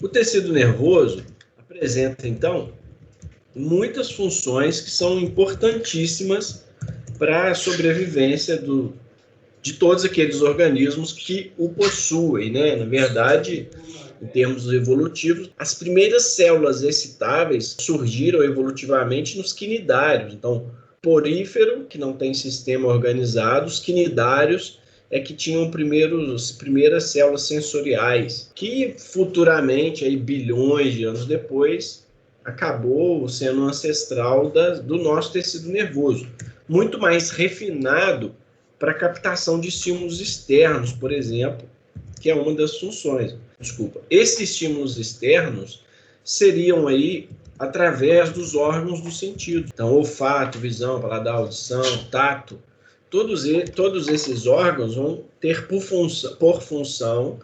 O tecido nervoso apresenta, então, muitas funções que são importantíssimas para a sobrevivência de todos aqueles organismos que o possuem, né? Na verdade, em termos evolutivos, as primeiras células excitáveis surgiram evolutivamente nos quinidários. Então, porífero, que não tem sistema organizado, os quinidários é que tinham primeiras células sensoriais, que futuramente, aí, bilhões de anos depois, acabou sendo ancestral do nosso tecido nervoso, muito mais refinado para captação de estímulos externos, por exemplo, que é uma das funções. Desculpa. Esses estímulos externos seriam aí através dos órgãos do sentido. Então, olfato, visão, paladar, audição, tato, todos esses órgãos vão ter por função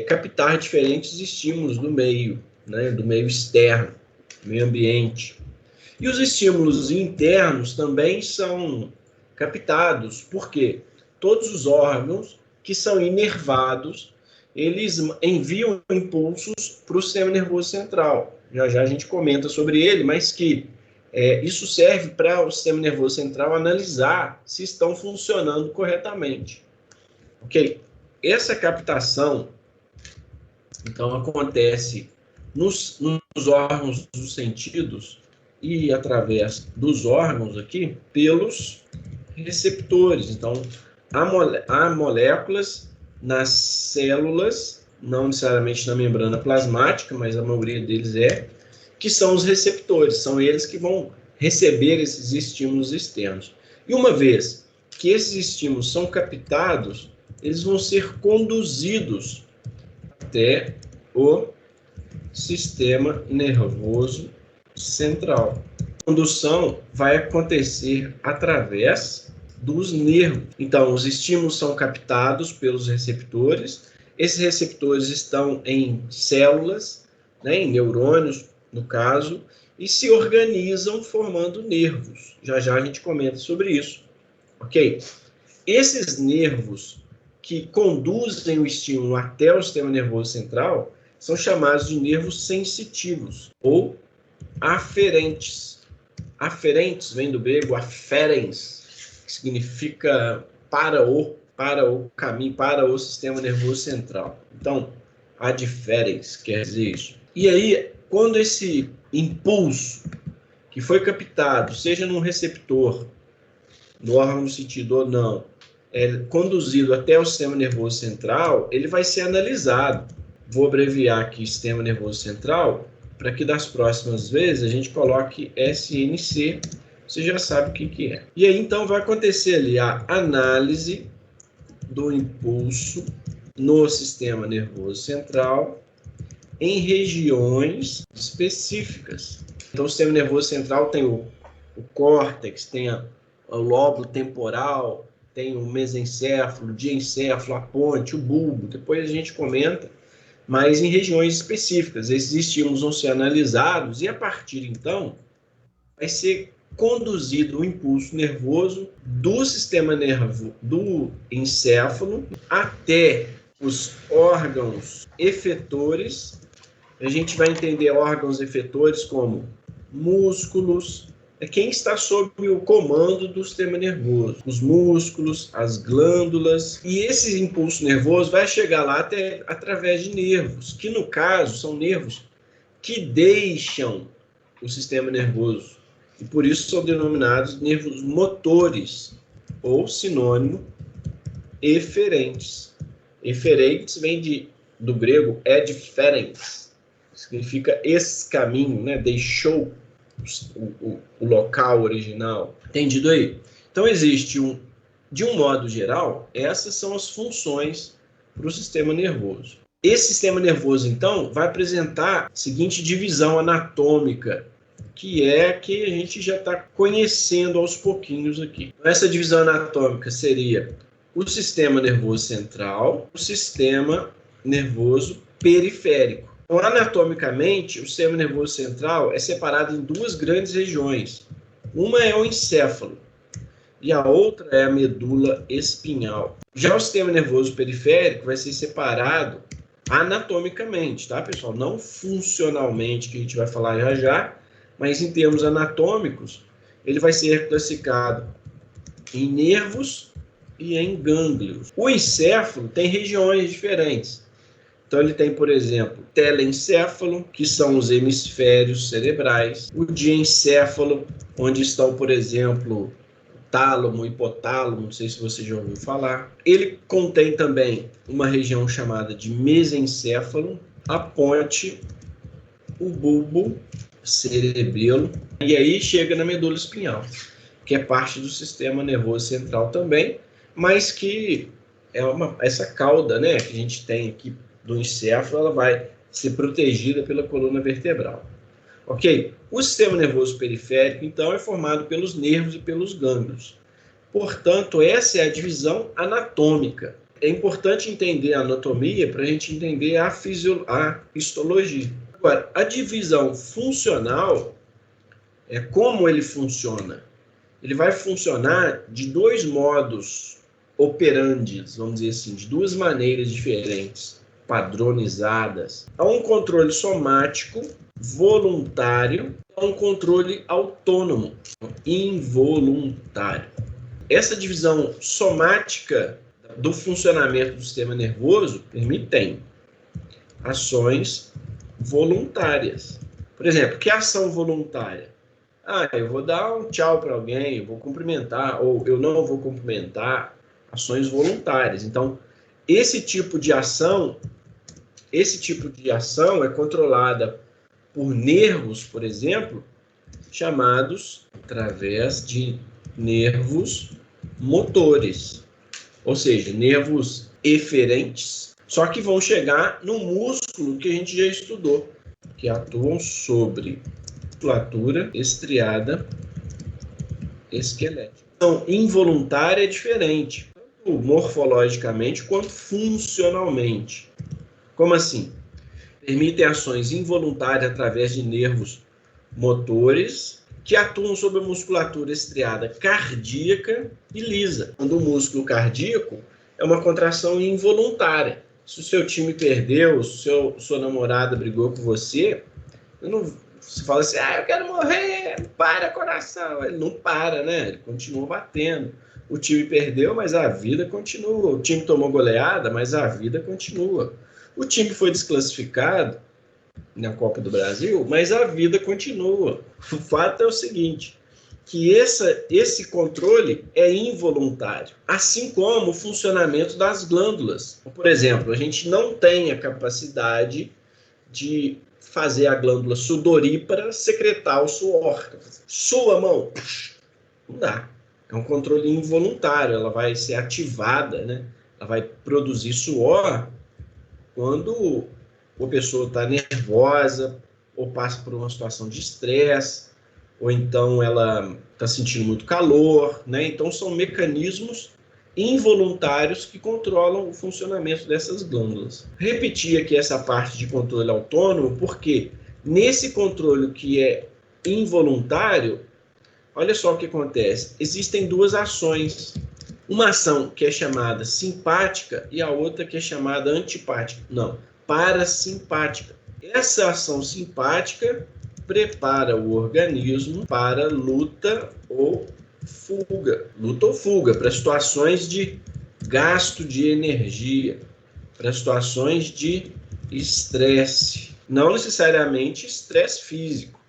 captar diferentes estímulos do meio, né, do meio externo, do meio ambiente. E os estímulos internos também são captados, porque todos os órgãos que são inervados, eles enviam impulsos para o sistema nervoso central. Já já a gente comenta sobre ele, mas que isso serve para o sistema nervoso central analisar se estão funcionando corretamente. Ok? Essa captação, então, acontece nos órgãos dos sentidos e através dos órgãos aqui, pelos receptores. Então, há moléculas nas células, não necessariamente na membrana plasmática, mas a maioria deles que são os receptores, são eles que vão receber esses estímulos externos. E uma vez que esses estímulos são captados, eles vão ser conduzidos até o sistema nervoso central. A condução vai acontecer através dos nervos. Então, os estímulos são captados pelos receptores. Esses receptores estão em células, né, em neurônios, no caso, e se organizam formando nervos. Já já a gente comenta sobre isso. Ok? Esses nervos que conduzem o estímulo até o sistema nervoso central são chamados de nervos sensitivos ou aferentes. Aferentes vem do grego aferens, que significa para o caminho, para o sistema nervoso central. Então, adferens quer dizer isso. E aí, quando esse impulso que foi captado, seja num receptor, no órgão do sentido ou não, conduzido até o sistema nervoso central, ele vai ser analisado. Vou abreviar aqui sistema nervoso central, para que das próximas vezes a gente coloque SNC, você já sabe o que é. E aí, então, vai acontecer ali a análise do impulso no sistema nervoso central em regiões específicas. Então, o sistema nervoso central tem o córtex, tem o lóbulo temporal, tem o mesencéfalo, o diencéfalo, a ponte, o bulbo. Depois a gente comenta, mas em regiões específicas. Esses estímulos vão ser analisados e, a partir, então, vai ser conduzido o impulso nervoso do sistema nervoso do encéfalo até os órgãos efetores. A gente vai entender órgãos efetores como músculos, quem está sob o comando do sistema nervoso, os músculos, as glândulas, e esse impulso nervoso vai chegar lá até através de nervos, que no caso são nervos que deixam o sistema nervoso, e por isso são denominados nervos motores, ou sinônimo, eferentes. Eferentes vem do grego edferens, significa esse caminho, né? Deixou o local original. Entendido aí? Então, existe de um modo geral, essas são as funções para o sistema nervoso. Esse sistema nervoso, então, vai apresentar a seguinte divisão anatômica, que a gente já está conhecendo aos pouquinhos aqui. Essa divisão anatômica seria o sistema nervoso central, o sistema nervoso periférico. Então, anatomicamente, o sistema nervoso central é separado em duas grandes regiões. Uma é o encéfalo e a outra é a medula espinhal. Já o sistema nervoso periférico vai ser separado anatomicamente, tá, pessoal? Não funcionalmente, que a gente vai falar já já, mas em termos anatômicos, ele vai ser classificado em nervos e em gânglios. O encéfalo tem regiões diferentes. Então, ele tem, por exemplo, telencéfalo, que são os hemisférios cerebrais, o diencéfalo, onde estão, por exemplo, tálamo, hipotálamo, não sei se você já ouviu falar. Ele contém também uma região chamada de mesencéfalo, a ponte, o bulbo, cerebelo, e aí chega na medula espinhal, que é parte do sistema nervoso central também, mas que é essa cauda, né, que a gente tem aqui do encéfalo, ela vai ser protegida pela coluna vertebral. Ok? O sistema nervoso periférico, então, é formado pelos nervos e pelos gânglios. Portanto, essa é a divisão anatômica. É importante entender a anatomia para a gente entender a histologia. Agora, a divisão funcional é como ele funciona. Ele vai funcionar de dois modos operandes, vamos dizer assim, de duas maneiras diferentes, padronizadas. Há um controle somático voluntário, há um controle autônomo, involuntário. Essa divisão somática do funcionamento do sistema nervoso permite ações voluntárias. Por exemplo, que ação voluntária? Eu vou dar um tchau para alguém, eu vou cumprimentar, ou eu não vou cumprimentar, ações voluntárias. Então, esse tipo de ação é controlada por nervos, por exemplo, chamados através de nervos motores, ou seja, nervos eferentes, só que vão chegar no músculo que a gente já estudou, que atuam sobre musculatura estriada esquelética. Então, involuntária é diferente, tanto morfologicamente quanto funcionalmente. Como assim? Permitem ações involuntárias através de nervos motores que atuam sobre a musculatura estriada cardíaca e lisa. Quando o músculo cardíaco é uma contração involuntária. Se o seu time perdeu, se sua namorada brigou com você, você fala assim, eu quero morrer, para coração. Ele não para, né? Ele continua batendo. O time perdeu, mas a vida continua. O time tomou goleada, mas a vida continua. O time foi desclassificado na Copa do Brasil, mas a vida continua. O fato é o seguinte, que esse controle é involuntário, assim como o funcionamento das glândulas. Por exemplo, a gente não tem a capacidade de fazer a glândula sudorípara secretar o suor. Sua mão, não dá. É um controle involuntário, ela vai ser ativada, né? Ela vai produzir suor quando a pessoa está nervosa, ou passa por uma situação de estresse, ou então ela está sentindo muito calor, né? Então, são mecanismos involuntários que controlam o funcionamento dessas glândulas. Repetir aqui essa parte de controle autônomo, porque nesse controle que é involuntário, olha só o que acontece. Existem duas ações. Uma ação que é chamada simpática e a outra que é chamada antipática. Não, parasimpática. Essa ação simpática prepara o organismo para luta ou fuga, para situações de gasto de energia, para situações de estresse. Não necessariamente estresse físico,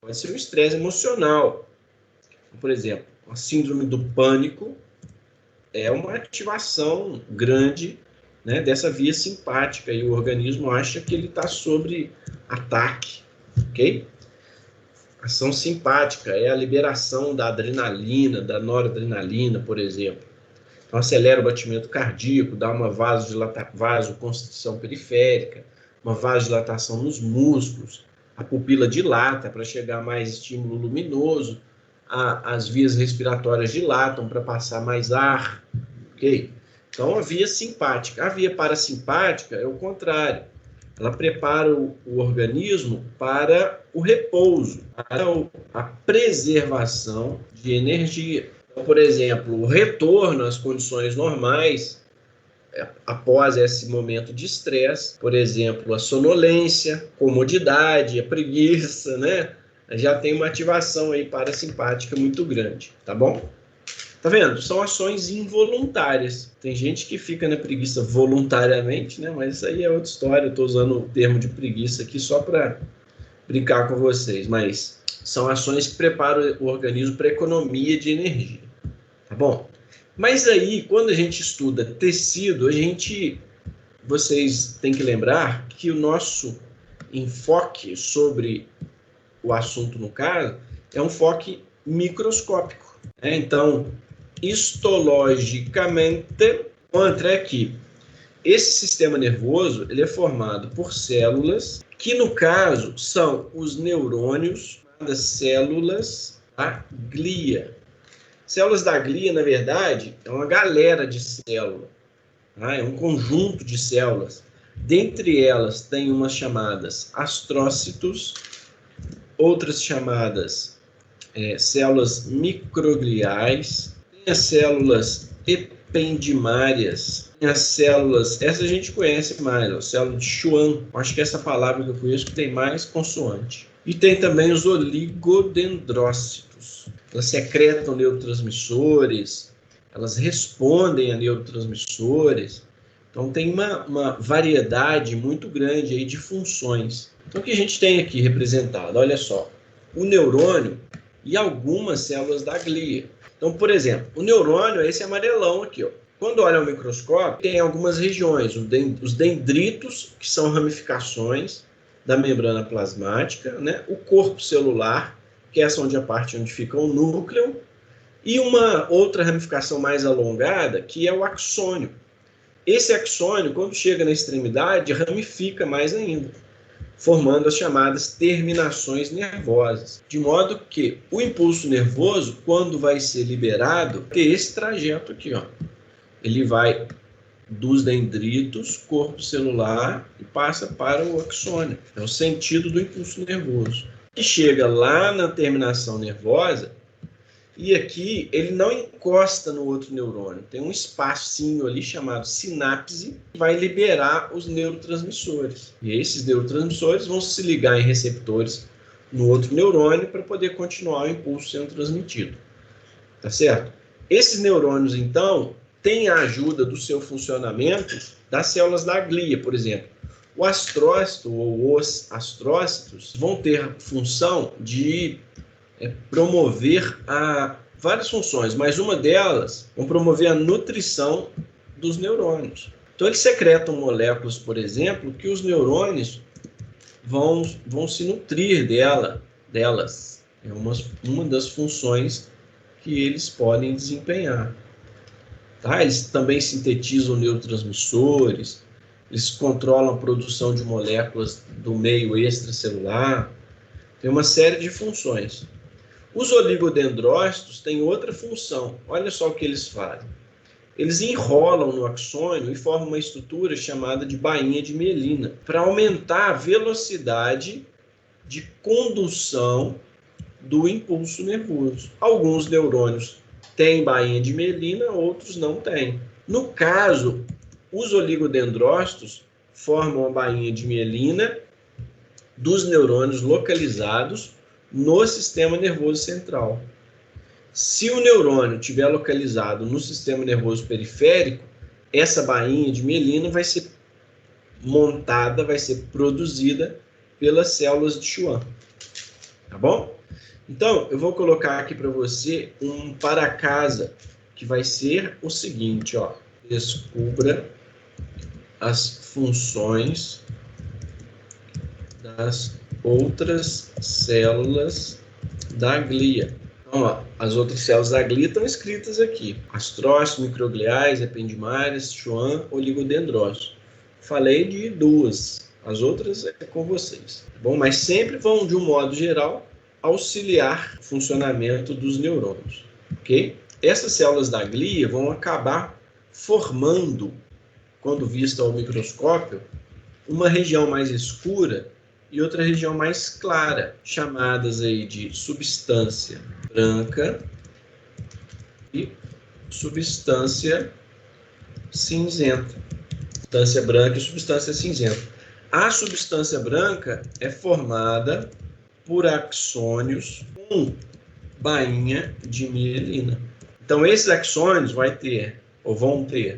pode ser um estresse emocional. Por exemplo, a síndrome do pânico é uma ativação grande, né, dessa via simpática, e o organismo acha que ele está sob ataque, ok? Ação simpática é a liberação da adrenalina, da noradrenalina, por exemplo. Então, acelera o batimento cardíaco, dá uma vasoconstrição periférica, uma vasodilatação nos músculos, a pupila dilata para chegar mais estímulo luminoso, as vias respiratórias dilatam para passar mais ar, ok? Então, a via simpática. A via parasimpática é o contrário. Ela prepara o organismo para o repouso, para a preservação de energia. Então, por exemplo, o retorno às condições normais após esse momento de estresse, por exemplo, a sonolência, comodidade, a preguiça, né? Já tem uma ativação aí parasimpática muito grande, tá bom? Tá vendo? São ações involuntárias. Tem gente que fica na preguiça voluntariamente, né? Mas isso aí é outra história. Eu estou usando o termo de preguiça aqui só para brincar com vocês. Mas são ações que preparam o organismo para economia de energia. Tá bom? Mas aí, quando a gente estuda tecido, vocês têm que lembrar que o nosso enfoque sobre o assunto, no caso, é um enfoque microscópico. Né? Então, histologicamente, contra aqui, esse sistema nervoso ele é formado por células que, no caso, são os neurônios das células da glia. Células da glia, na verdade, é uma galera de células, tá? É um conjunto de células. Dentre elas, tem umas chamadas astrócitos, outras chamadas células microgliais, tem as células ependimárias, tem as células, essa a gente conhece mais, a célula de Schwann, acho que é essa palavra que eu conheço que tem mais consoante. E tem também os oligodendrócitos. Elas secretam neurotransmissores, elas respondem a neurotransmissores. Então, tem uma variedade muito grande aí de funções. Então, o que a gente tem aqui representado? Olha só, o neurônio e algumas células da glia. Então, por exemplo, o neurônio é esse amarelão aqui, ó. Quando olha ao microscópio, tem algumas regiões, os dendritos, que são ramificações da membrana plasmática, né? O corpo celular, que é essa onde a parte onde fica o núcleo, e uma outra ramificação mais alongada, que é o axônio. Esse axônio, quando chega na extremidade, ramifica mais ainda, formando as chamadas terminações nervosas. De modo que o impulso nervoso, quando vai ser liberado, tem esse trajeto aqui, ó. Ele vai dos dendritos, corpo celular, e passa para o axônio. É o sentido do impulso nervoso. E chega lá na terminação nervosa, e aqui ele não encosta no outro neurônio. Tem um espacinho ali chamado sinapse que vai liberar os neurotransmissores. E esses neurotransmissores vão se ligar em receptores no outro neurônio para poder continuar o impulso sendo transmitido. Tá certo? Esses neurônios, então, têm a ajuda do seu funcionamento das células da glia, por exemplo. O astrócito ou os astrócitos vão ter função de promover várias funções, mas uma delas vão promover a nutrição dos neurônios. Então, eles secretam moléculas, por exemplo, que os neurônios vão se nutrir delas. É uma das funções que eles podem desempenhar. Tá? Eles também sintetizam neurotransmissores, eles controlam a produção de moléculas do meio extracelular. Tem uma série de funções. Os oligodendrócitos têm outra função. Olha só o que eles fazem. Eles enrolam no axônio e formam uma estrutura chamada de bainha de mielina, para aumentar a velocidade de condução do impulso nervoso. Alguns neurônios têm bainha de mielina, outros não têm. No caso, os oligodendrócitos formam a bainha de mielina dos neurônios localizados no sistema nervoso central. Se o neurônio estiver localizado no sistema nervoso periférico, essa bainha de mielina vai ser montada, vai ser produzida pelas células de Schwann. Tá bom? Então, eu vou colocar aqui para você um para casa, que vai ser o seguinte, ó. Descubra as funções das outras células da glia. Então, ó, as outras células da glia estão escritas aqui. Astrócitos, microgliais, ependimárias, Schwann, oligodendrócitos. Falei de duas. As outras é com vocês. Tá bom? Mas sempre vão, de um modo geral, auxiliar o funcionamento dos neurônios. Ok? Essas células da glia vão acabar formando, quando vista ao microscópio, uma região mais escura e outra região mais clara, chamadas aí de substância branca e substância cinzenta. Substância branca e substância cinzenta. A substância branca é formada por axônios com bainha de mielina. Então, esses axônios vão ter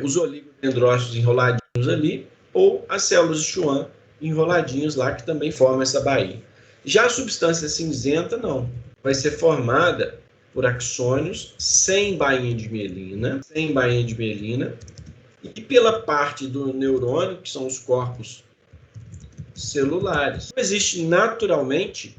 os oligodendrócitos enroladinhos ali, ou as células de Schwann enroladinhos lá, que também formam essa bainha. Já a substância cinzenta, não. Vai ser formada por axônios sem bainha de mielina, e pela parte do neurônio, que são os corpos celulares. Existem naturalmente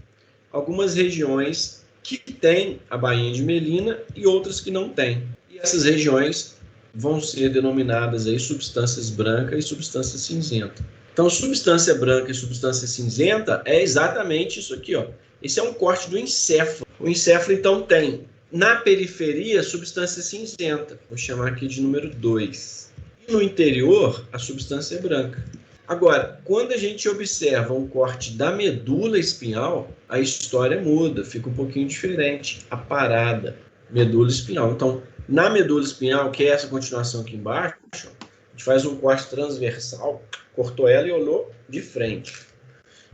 algumas regiões que têm a bainha de mielina e outras que não têm. E essas regiões vão ser denominadas aí substâncias brancas e substância cinzenta. Então, substância branca e substância cinzenta é exatamente isso aqui, ó. Esse é um corte do encéfalo. O encéfalo, então, tem na periferia substância cinzenta. Vou chamar aqui de número 2. E no interior, a substância é branca. Agora, quando a gente observa um corte da medula espinhal, a história muda, fica um pouquinho diferente. A parada, medula espinhal. Então, na medula espinhal, que é essa continuação aqui embaixo, a gente faz um corte transversal, cortou ela e olhou de frente.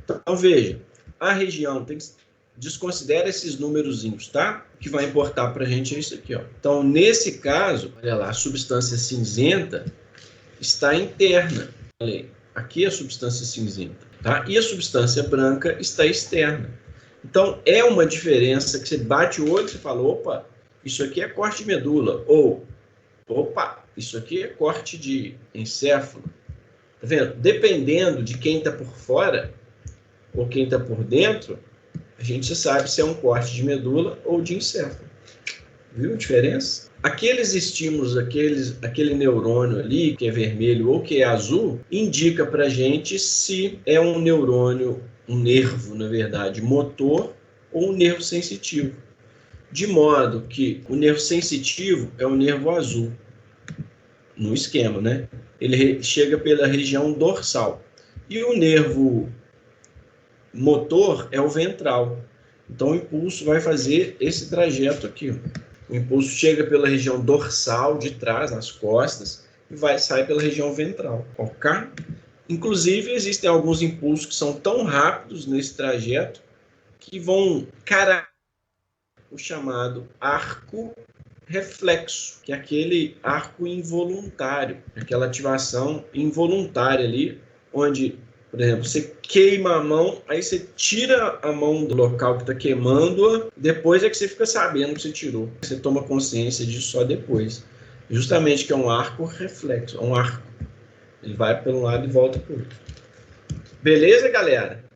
Então, veja, a região desconsidera esses númerozinhos, tá? O que vai importar para a gente é isso aqui, ó. Então, nesse caso, olha lá, a substância cinzenta está interna. Olha aí, aqui é a substância cinzenta, tá? E a substância branca está externa. Então, é uma diferença que você bate o olho e você fala, opa, isso aqui é corte de medula, ou, opa, isso aqui é corte de encéfalo. Tá vendo? Dependendo de quem está por fora ou quem está por dentro, a gente sabe se é um corte de medula ou de encéfalo. Viu a diferença? Aqueles estímulos, aquele neurônio ali, que é vermelho ou que é azul, indica para a gente se é um neurônio, um nervo, na verdade, motor ou um nervo sensitivo. De modo que o nervo sensitivo é o nervo azul, no esquema, né? Ele chega pela região dorsal. E o nervo motor é o ventral. Então, o impulso vai fazer esse trajeto aqui. O impulso chega pela região dorsal, de trás, nas costas, e sai pela região ventral. Ok? Inclusive, existem alguns impulsos que são tão rápidos nesse trajeto que vão caracterizar o chamado arco reflexo, que é aquele arco involuntário, aquela ativação involuntária ali, onde, por exemplo, você queima a mão, aí você tira a mão do local que está queimando-a, depois é que você fica sabendo que você tirou. Você toma consciência disso só depois. Justamente que é um arco reflexo, é um arco. Ele vai para um lado e volta para o outro. Beleza, galera?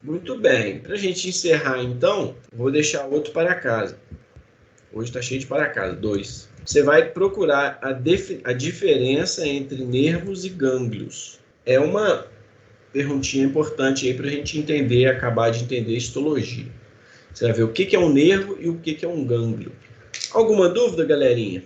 Muito bem. Para a gente encerrar, então, vou deixar outro para casa. Hoje está cheio de para casa, 2. Você vai procurar a diferença entre nervos e gânglios. É uma perguntinha importante aí para a gente entender, acabar de entender histologia. Você vai ver o que é um nervo e o que é um gânglio. Alguma dúvida, galerinha?